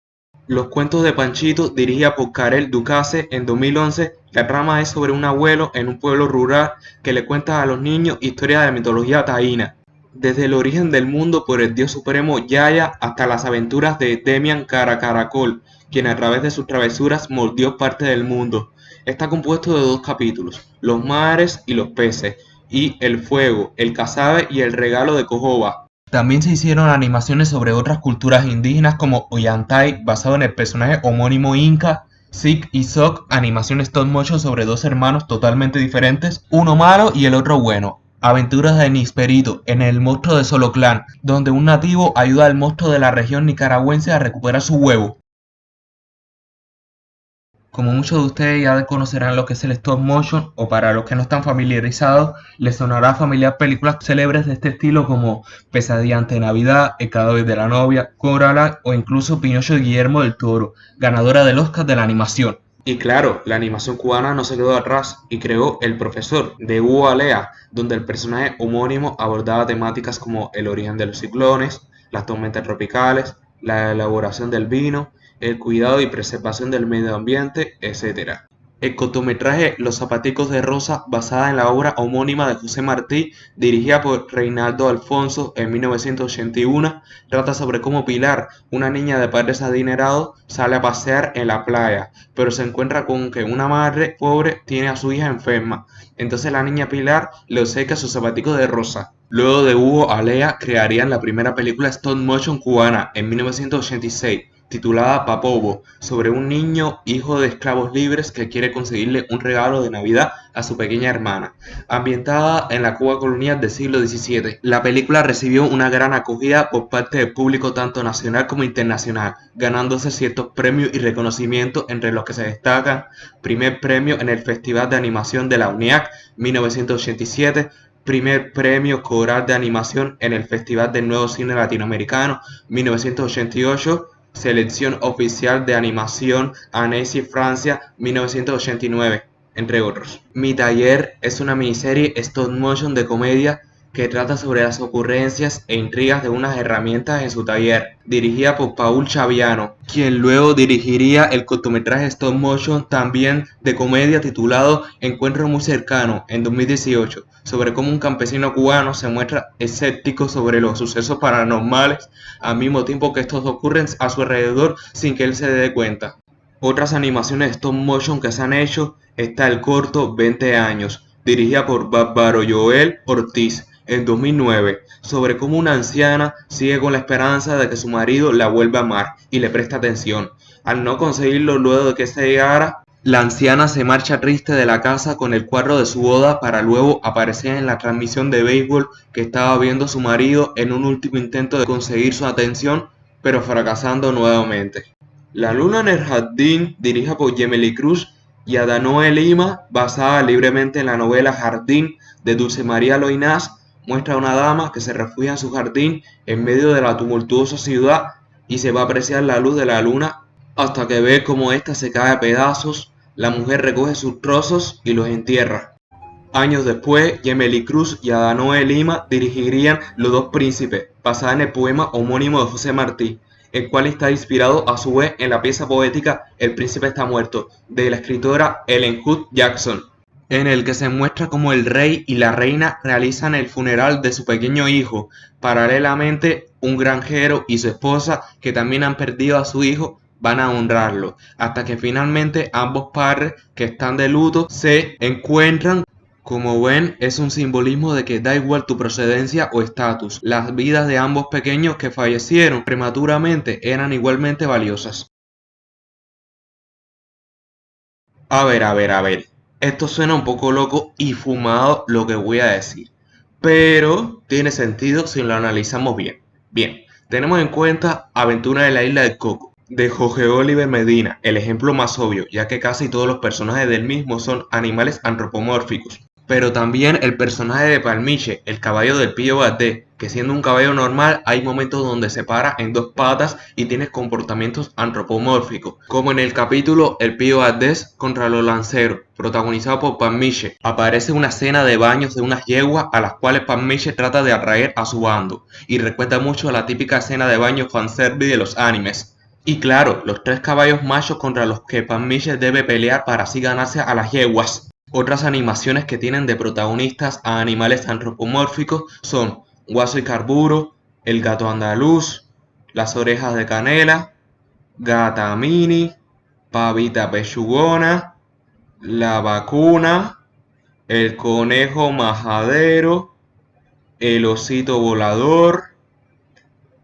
Los cuentos de Panchito, dirigida por Karel Ducase en 2011, la trama es sobre un abuelo en un pueblo rural que le cuenta a los niños historias de mitología taína, desde el origen del mundo por el dios supremo Yaya hasta las aventuras de Demian Caracaracol, quien a través de sus travesuras mordió parte del mundo. Está compuesto de 2 capítulos, los mares y los peces, y el fuego, el casabe y el regalo de Cojoba. También se hicieron animaciones sobre otras culturas indígenas como Ollantay, basado en el personaje homónimo inca, Zik y Sok, animación stop motion sobre 2 hermanos totalmente diferentes, uno malo y el otro bueno. Aventuras de Nisperito en el monstruo de Solo Clan, donde un nativo ayuda al monstruo de la región nicaragüense a recuperar su huevo. Como muchos de ustedes ya conocerán lo que es el stop motion, o para los que no están familiarizados, les sonará familiar películas célebres de este estilo como Pesadilla ante Navidad, El cadáver de la novia, Coraline o incluso Pinocho de Guillermo del Toro, ganadora del Oscar de la animación. Y claro, la animación cubana no se quedó atrás y creó El Profesor, de Hugo Alea, donde el personaje homónimo abordaba temáticas como el origen de los ciclones, las tormentas tropicales, la elaboración del vino el cuidado y preservación del medio ambiente, etc. El cortometraje Los zapaticos de Rosa, basada en la obra homónima de José Martí, dirigida por Reinaldo Alfonso en 1981, trata sobre cómo Pilar, una niña de padres adinerados, sale a pasear en la playa, pero se encuentra con que una madre pobre tiene a su hija enferma. Entonces la niña Pilar le obsequia sus zapaticos de rosa. Luego de Hugo Alea crearían la primera película stop motion cubana en 1986, titulada Papobo, sobre un niño hijo de esclavos libres que quiere conseguirle un regalo de Navidad a su pequeña hermana. Ambientada en la Cuba colonial del siglo XVII, la película recibió una gran acogida por parte del público tanto nacional como internacional, ganándose ciertos premios y reconocimientos, entre los que se destacan: primer premio en el Festival de Animación de la UNIAC 1987, primer premio coral de animación en el Festival del Nuevo Cine Latinoamericano 1988, selección oficial de animación Annecy, Francia 1989, entre otros. Mi taller es una miniserie stop motion de comedia que trata sobre las ocurrencias e intrigas de unas herramientas en su taller, dirigida por Paul Chaviano, quien luego dirigiría el cortometraje stop motion también de comedia titulado Encuentro muy cercano en 2018, sobre cómo un campesino cubano se muestra escéptico sobre los sucesos paranormales al mismo tiempo que estos ocurren a su alrededor sin que él se dé cuenta. Otras animaciones stop motion que se han hecho está el corto 20 años, dirigida por Bárbaro Joel Ortiz en 2009, sobre cómo una anciana sigue con la esperanza de que su marido la vuelva a amar y le presta atención. Al no conseguirlo luego de que se llegara, la anciana se marcha triste de la casa con el cuadro de su boda para luego aparecer en la transmisión de béisbol que estaba viendo su marido en un último intento de conseguir su atención, pero fracasando nuevamente. La luna en el jardín, dirigida por Gemely Cruz y Adanoe Lima, basada libremente en la novela Jardín de Dulce María Loinás, muestra a una dama que se refugia en su jardín en medio de la tumultuosa ciudad y se va a apreciar la luz de la luna hasta que ve cómo ésta se cae a pedazos. La mujer recoge sus trozos y los entierra. Años después, Gemely Cruz y Adanoe Lima dirigirían Los dos príncipes, basada en el poema homónimo de José Martí, el cual está inspirado a su vez en la pieza poética El príncipe está muerto, de la escritora Ellen Hood Jackson, en el que se muestra cómo el rey y la reina realizan el funeral de su pequeño hijo. Paralelamente, un granjero y su esposa, que también han perdido a su hijo, van a honrarlo, hasta que finalmente ambos padres que están de luto se encuentran. Como ven, es un simbolismo de que da igual tu procedencia o estatus, las vidas de ambos pequeños que fallecieron prematuramente eran igualmente valiosas. A ver, esto suena un poco loco y fumado lo que voy a decir, pero tiene sentido si lo analizamos bien. Bien, tenemos en cuenta Aventura en la Isla del Coco, de Jorge Oliver Medina, el ejemplo más obvio, ya que casi todos los personajes del mismo son animales antropomórficos. Pero también el personaje de Palmiche, el caballo del Pío Valdés, que siendo un caballo normal hay momentos donde se para en dos patas y tiene comportamientos antropomórficos, como en el capítulo El Pío Valdés contra los lanceros, protagonizado por Palmiche. Aparece una escena de baños de unas yeguas a las cuales Palmiche trata de atraer a su bando, y recuerda mucho a la típica escena de baño fanservice de los animes. Y claro, los tres caballos machos contra los que Palmiche debe pelear para así ganarse a las yeguas. Otras animaciones que tienen de protagonistas a animales antropomórficos son Guaso y Carburo, El gato andaluz, Las orejas de canela, Gata Mini, Pavita pechugona, La vacuna, El conejo majadero, El osito volador,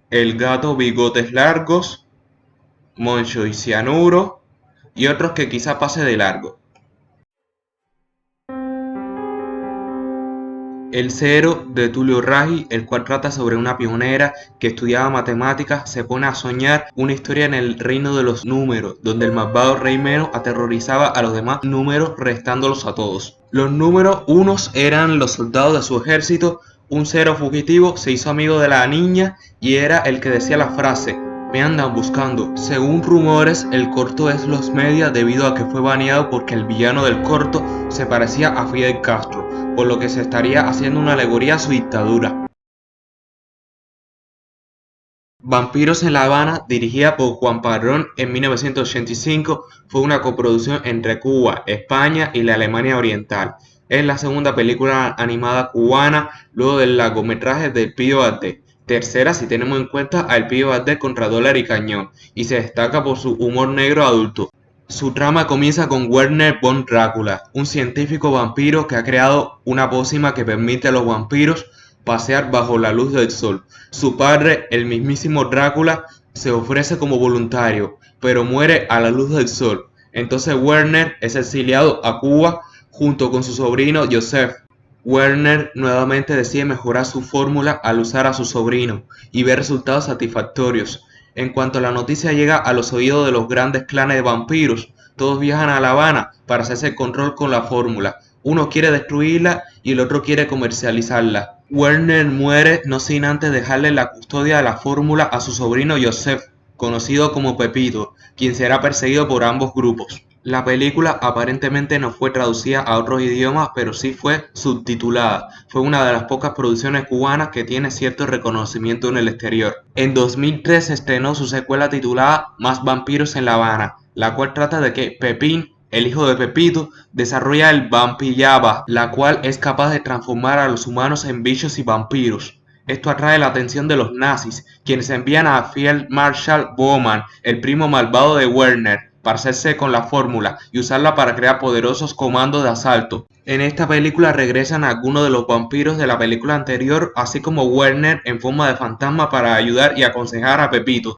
El gato bigotes largos, Moncho y Cianuro, y otros que quizá pase de largo. El Cero, de Tulio Raggi, el cual trata sobre una pionera que estudiaba matemáticas, se pone a soñar una historia en el reino de los números, donde el malvado rey Meno aterrorizaba a los demás números restándolos a todos. Los números unos eran los soldados de su ejército, un cero fugitivo se hizo amigo de la niña y era el que decía la frase "me andan buscando". Según rumores, el corto es Los Media debido a que fue baneado porque el villano del corto se parecía a Fidel Castro, por lo que se estaría haciendo una alegoría a su dictadura. Vampiros en La Habana, dirigida por Juan Padrón en 1985, fue una coproducción entre Cuba, España y la Alemania Oriental. Es la segunda película animada cubana luego del largometraje de Pío Valdés, tercera si tenemos en cuenta a El Pío Valdés contra Dólar y Cañón, y se destaca por su humor negro adulto. Su trama comienza con Werner von Drácula, un científico vampiro que ha creado una pócima que permite a los vampiros pasear bajo la luz del sol. Su padre, el mismísimo Drácula, se ofrece como voluntario, pero muere a la luz del sol. Entonces Werner es exiliado a Cuba junto con su sobrino Joseph. Werner nuevamente decide mejorar su fórmula al usar a su sobrino y ve resultados satisfactorios. En cuanto la noticia llega a los oídos de los grandes clanes de vampiros, todos viajan a La Habana para hacerse el control con la fórmula. Uno quiere destruirla y el otro quiere comercializarla. Werner muere no sin antes dejarle la custodia de la fórmula a su sobrino Joseph, conocido como Pepito, quien será perseguido por ambos grupos. La película aparentemente no fue traducida a otros idiomas, pero sí fue subtitulada. Fue una de las pocas producciones cubanas que tiene cierto reconocimiento en el exterior. En 2003 se estrenó su secuela titulada Más vampiros en La Habana, la cual trata de que Pepín, el hijo de Pepito, desarrolla el vampillaba, la cual es capaz de transformar a los humanos en bichos y vampiros. Esto atrae la atención de los nazis, quienes envían a Field Marshal Bowman, el primo malvado de Werner, para hacerse con la fórmula y usarla para crear poderosos comandos de asalto. En esta película regresan algunos de los vampiros de la película anterior, así como Werner en forma de fantasma para ayudar y aconsejar a Pepito.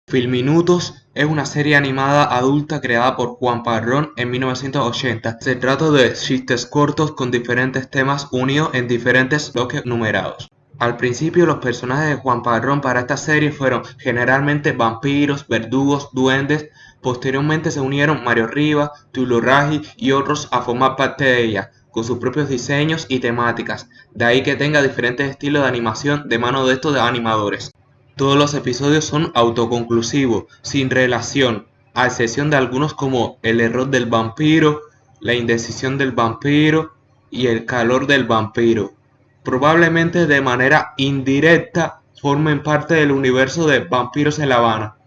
Filminutos es una serie animada adulta creada por Juan Padrón en 1980. Se trata de chistes cortos con diferentes temas unidos en diferentes bloques numerados. Al principio los personajes de Juan Padrón para esta serie fueron generalmente vampiros, verdugos, duendes. Posteriormente se unieron Mario Rivas, Tulio Raggi y otros a formar parte de ella, con sus propios diseños y temáticas. De ahí que tenga diferentes estilos de animación de mano de estos animadores. Todos los episodios son autoconclusivos, sin relación, a excepción de algunos como El error del vampiro, La indecisión del vampiro y El calor del vampiro. Probablemente de manera indirecta formen parte del universo de Vampiros en La Habana.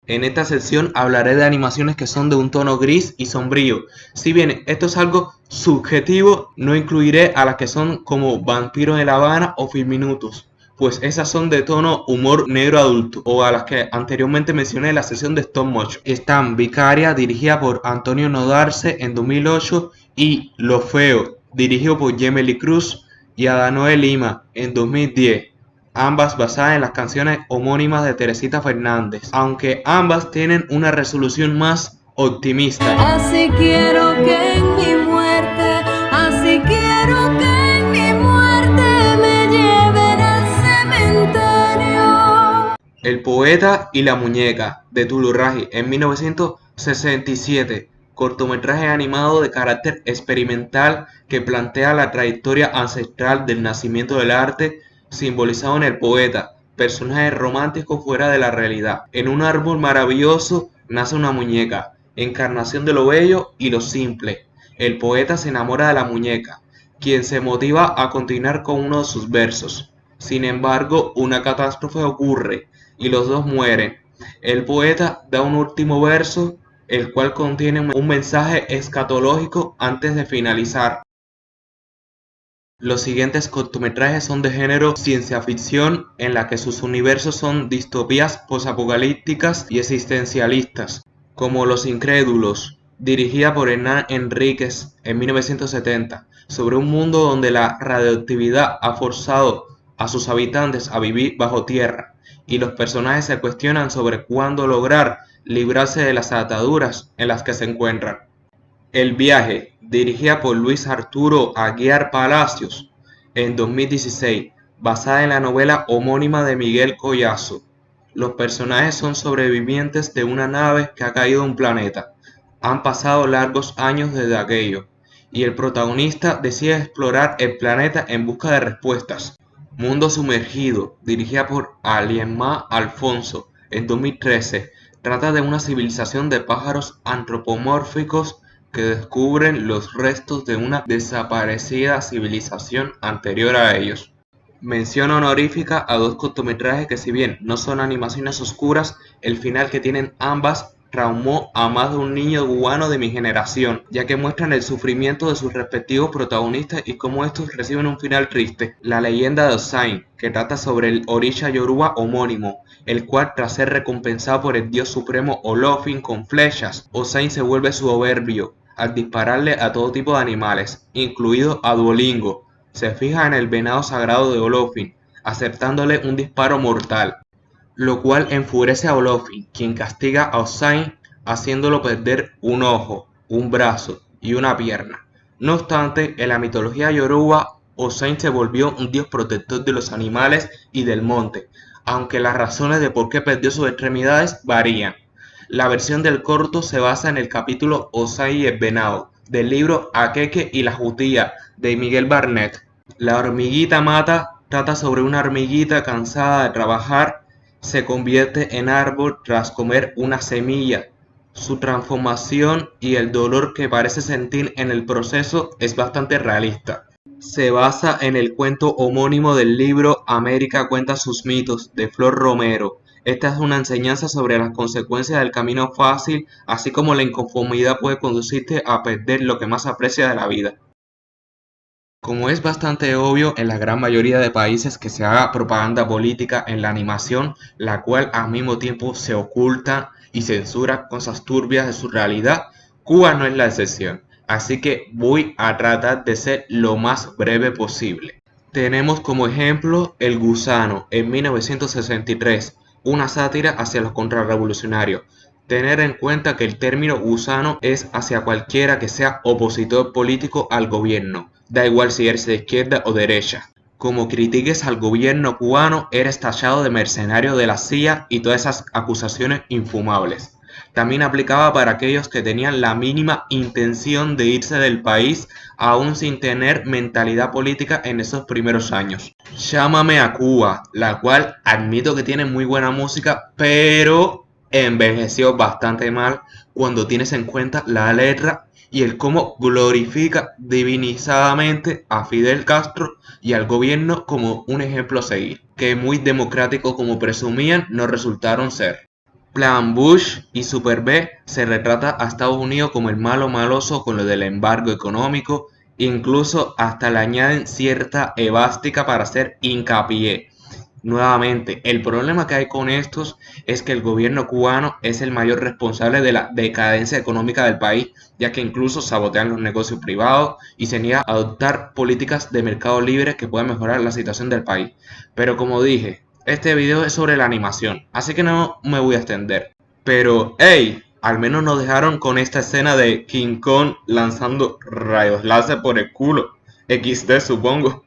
En esta sección hablaré de animaciones que son de un tono gris y sombrío. Si bien esto es algo subjetivo, no incluiré a las que son como Vampiros en La Habana o Filminutos, pues esas son de tono humor negro adulto, o a las que anteriormente mencioné en la sección de Stop Motion. Están Vicaria, dirigida por Antonio Nodarce en 2008, y Lo Feo, dirigido por Gemely Cruz y Adanoe Lima en 2010. Ambas basadas en las canciones homónimas de Teresita Fernández, aunque ambas tienen una resolución más optimista.
Así quiero que en mi muerte, así quiero que en mi muerte me lleven al cementerio.
El poeta y la muñeca, de Tulio Raggi en 1967, cortometraje animado de carácter experimental que plantea la trayectoria ancestral del nacimiento del arte, simbolizado en el poeta, personaje romántico fuera de la realidad. En un árbol maravilloso nace una muñeca, encarnación de lo bello y lo simple. El poeta se enamora de la muñeca, quien se motiva a continuar con uno de sus versos. Sin embargo, una catástrofe ocurre y los dos mueren. El poeta da un último verso, el cual contiene un mensaje escatológico antes de finalizar. Los siguientes cortometrajes son de género ciencia ficción, en la que sus universos son distopías posapocalípticas y existencialistas, como Los Incrédulos, dirigida por Hernán Enríquez en 1970, sobre un mundo donde la radioactividad ha forzado a sus habitantes a vivir bajo tierra, y los personajes se cuestionan sobre cuándo lograr librarse de las ataduras en las que se encuentran. El viaje, dirigida por Luis Arturo Aguiar Palacios en 2016, basada en la novela homónima de Miguel Collazo. Los personajes son sobrevivientes de una nave que ha caído en un planeta. Han pasado largos años desde aquello, y el protagonista decide explorar el planeta en busca de respuestas. Mundo Sumergido, dirigida por Alienma Alfonso en 2013, trata de una civilización de pájaros antropomórficos que descubren los restos de una desaparecida civilización anterior a ellos. Mención honorífica a dos cortometrajes que, si bien no son animaciones oscuras, el final que tienen ambas traumó a más de un niño cubano de mi generación, ya que muestran el sufrimiento de sus respectivos protagonistas y cómo estos reciben un final triste. La leyenda de Osain, que trata sobre el orisha yoruba homónimo, el cual, tras ser recompensado por el dios supremo Olofin con flechas, Osain se vuelve soberbio al dispararle a todo tipo de animales, incluido a Duolingo. Se fija en el venado sagrado de Olofin, acertándole un disparo mortal, lo cual enfurece a Olofin, quien castiga a Osain haciéndolo perder un ojo, un brazo y una pierna. No obstante, en la mitología yoruba, Osain se volvió un dios protector de los animales y del monte, aunque las razones de por qué perdió sus extremidades varían. La versión del corto se basa en el capítulo Osain y el venado, del libro Akeke y la Jutía, de Miguel Barnett. La hormiguita mata trata sobre una hormiguita cansada de trabajar, se convierte en árbol tras comer una semilla. Su transformación y el dolor que parece sentir en el proceso es bastante realista. Se basa en el cuento homónimo del libro América cuenta sus mitos, de Flor Romero. Esta es una enseñanza sobre las consecuencias del camino fácil, así como la inconformidad puede conducirte a perder lo que más aprecia de la vida. Como es bastante obvio en la gran mayoría de países que se haga propaganda política en la animación, la cual al mismo tiempo se oculta y censura cosas turbias de su realidad, Cuba no es la excepción, así que voy a tratar de ser lo más breve posible. Tenemos como ejemplo El Gusano en 1963, una sátira hacia los contrarrevolucionarios. Tener en cuenta que el término gusano es hacia cualquiera que sea opositor político al gobierno, da igual si eres de izquierda o derecha. Como critiques al gobierno cubano, eres tachado de mercenario de la CIA y todas esas acusaciones infumables. También aplicaba para aquellos que tenían la mínima intención de irse del país, aún sin tener mentalidad política en esos primeros años. Llámame a Cuba, la cual admito que tiene muy buena música, pero envejeció bastante mal cuando tienes en cuenta la letra y el cómo glorifica divinizadamente a Fidel Castro y al gobierno como un ejemplo a seguir, que muy democrático como presumían no resultaron ser. Plan Bush y Super B se retrata a Estados Unidos como el malo maloso con lo del embargo económico, incluso hasta le añaden cierta evástica para hacer hincapié. Nuevamente, el problema que hay con estos es que el gobierno cubano es el mayor responsable de la decadencia económica del país, ya que incluso sabotean los negocios privados y se niega a adoptar políticas de mercado libre que puedan mejorar la situación del país. Pero como dije, este video es sobre la animación, así que no me voy a extender. Pero, hey, al menos nos dejaron con esta escena de King Kong lanzando rayos láser por el culo. XD, supongo.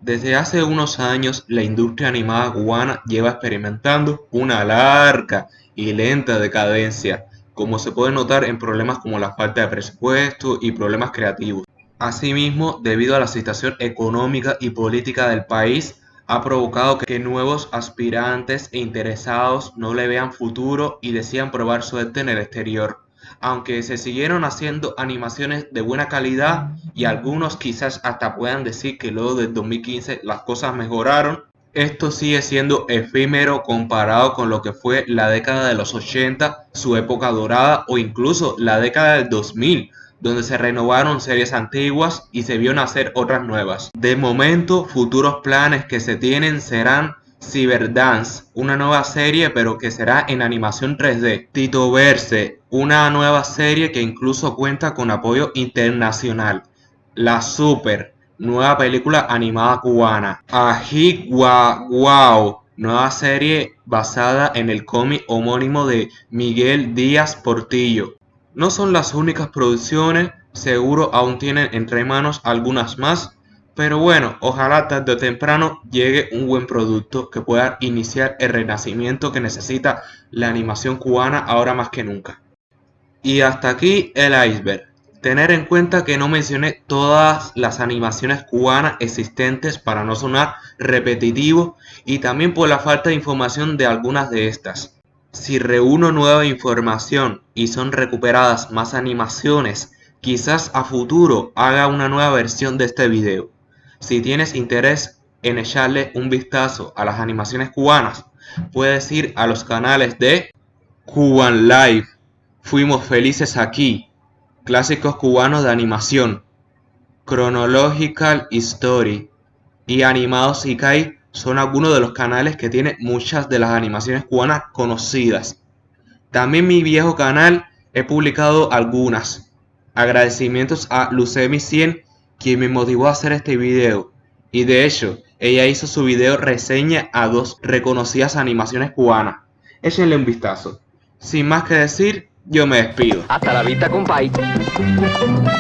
Desde hace unos años, la industria animada cubana lleva experimentando una larga y lenta decadencia, como se puede notar en problemas como la falta de presupuesto y problemas creativos. Asimismo, debido a la situación económica y política del país, ha provocado que nuevos aspirantes e interesados no le vean futuro y decidan probar suerte en el exterior. Aunque se siguieron haciendo animaciones de buena calidad y algunos quizás hasta puedan decir que luego del 2015 las cosas mejoraron, esto sigue siendo efímero comparado con lo que fue la década de los 80, su época dorada, o incluso la década del 2000, donde se renovaron series antiguas y se vio nacer otras nuevas. De momento, futuros planes que se tienen serán Cyberdance, una nueva serie pero que será en animación 3D. Titoverse, una nueva serie que incluso cuenta con apoyo internacional. La Super, nueva película animada cubana. Wow, nueva serie basada en el cómic homónimo de Miguel Díaz Portillo. No son las únicas producciones, seguro aún tienen entre manos algunas más. Pero bueno, ojalá tarde o temprano llegue un buen producto que pueda iniciar el renacimiento que necesita la animación cubana ahora más que nunca. Y hasta aquí el iceberg. Tener en cuenta que no mencioné todas las animaciones cubanas existentes para no sonar repetitivo y también por la falta de información de algunas de estas. Si reúno nueva información y son recuperadas más animaciones, quizás a futuro haga una nueva versión de este video. Si tienes interés en echarle un vistazo a las animaciones cubanas, puedes ir a los canales de Cuban Life, Fuimos Felices Aquí, Clásicos Cubanos de Animación, Chronological Story y Animados Ikai. Son algunos de los canales que tienen muchas de las animaciones cubanas conocidas. También mi viejo canal he publicado algunas. Agradecimientos a Lucemi100, quien me motivó a hacer este video. Y de hecho, ella hizo su video reseña a 2 reconocidas animaciones cubanas. Échenle un vistazo. Sin más que decir, yo me despido.
Hasta la vista, compay.